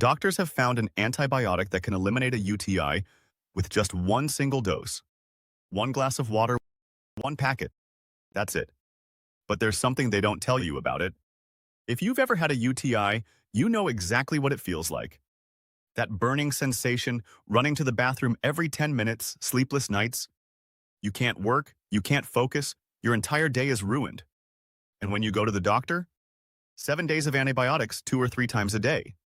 Doctors have found an antibiotic that can eliminate a UTI with just one single dose. One glass of water, one packet. That's it. But there's something they don't tell you about it. If you've ever had a UTI, you know exactly what it feels like. That burning sensation, running to the bathroom every 10 minutes, sleepless nights. You can't work, you can't focus, your entire day is ruined. And when you go to the doctor, 7 days of antibiotics 2 or 3 times a day.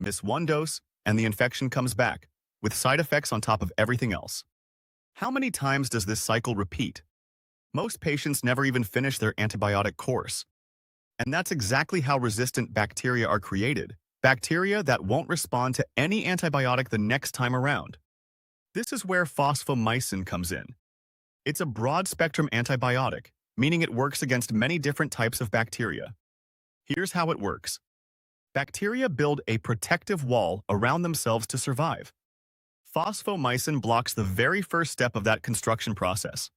Miss one dose, and the infection comes back, with side effects on top of everything else. How many times does this cycle repeat? Most patients never even finish their antibiotic course. And that's exactly how resistant bacteria are created. Bacteria that won't respond to any antibiotic the next time around. This is where fosfomycin comes in. It's a broad-spectrum antibiotic, meaning it works against many different types of bacteria. Here's how it works. Bacteria build a protective wall around themselves to survive. Fosfomycin blocks the very first step of that construction process.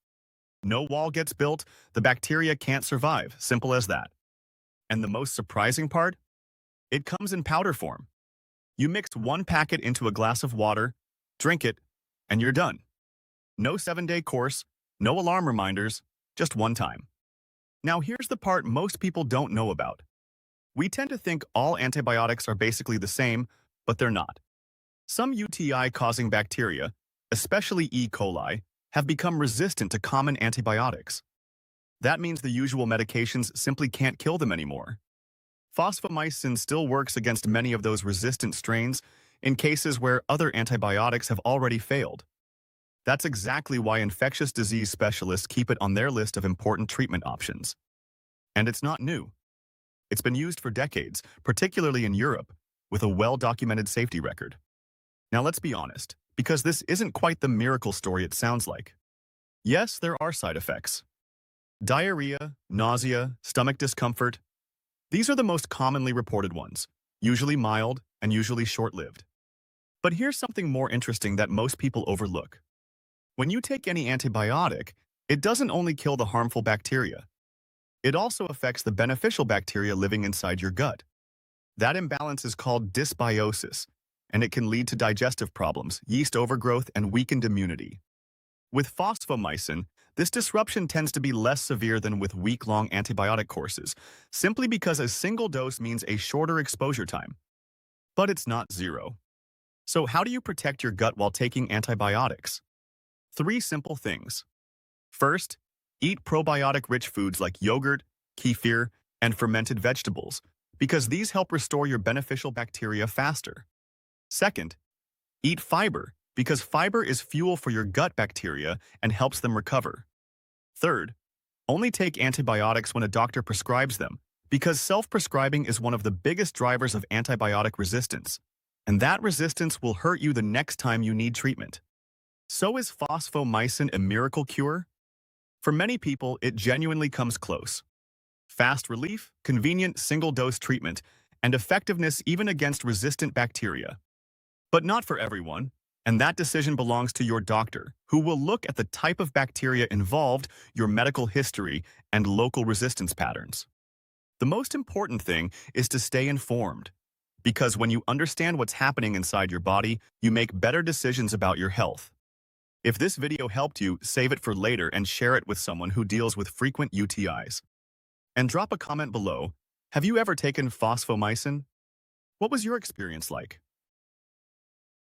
No wall gets built, the bacteria can't survive, simple as that. And the most surprising part? It comes in powder form. You mix one packet into a glass of water, drink it, and you're done. No 7-day course, no alarm reminders, just one time. Now here's the part most people don't know about. We tend to think all antibiotics are basically the same, but they're not. Some UTI-causing bacteria, especially E. coli, have become resistant to common antibiotics. That means the usual medications simply can't kill them anymore. Fosfomycin still works against many of those resistant strains in cases where other antibiotics have already failed. That's exactly why infectious disease specialists keep it on their list of important treatment options. And it's not new. It's been used for decades, particularly in Europe, with a well-documented safety record. Now let's be honest, because this isn't quite the miracle story it sounds like. Yes, there are side effects. Diarrhea, nausea, stomach discomfort. These are the most commonly reported ones, usually mild and usually short-lived. But here's something more interesting that most people overlook. When you take any antibiotic, it doesn't only kill the harmful bacteria. It also affects the beneficial bacteria living inside your gut. That imbalance is called dysbiosis, and it can lead to digestive problems, yeast overgrowth, and weakened immunity. With fosfomycin, this disruption tends to be less severe than with week-long antibiotic courses, simply because a single dose means a shorter exposure time. But it's not zero. So how do you protect your gut while taking antibiotics? 3 simple things. First, eat probiotic-rich foods like yogurt, kefir, and fermented vegetables, because these help restore your beneficial bacteria faster. Second, eat fiber, because fiber is fuel for your gut bacteria and helps them recover. Third, only take antibiotics when a doctor prescribes them, because self-prescribing is one of the biggest drivers of antibiotic resistance, and that resistance will hurt you the next time you need treatment. So is fosfomycin a miracle cure? For many people, it genuinely comes close. Fast relief, convenient single-dose treatment, and effectiveness even against resistant bacteria. But not for everyone. And that decision belongs to your doctor, who will look at the type of bacteria involved, your medical history, and local resistance patterns. The most important thing is to stay informed, because when you understand what's happening inside your body, you make better decisions about your health. If this video helped you, save it for later and share it with someone who deals with frequent UTIs. And drop a comment below. Have you ever taken fosfomycin? What was your experience like?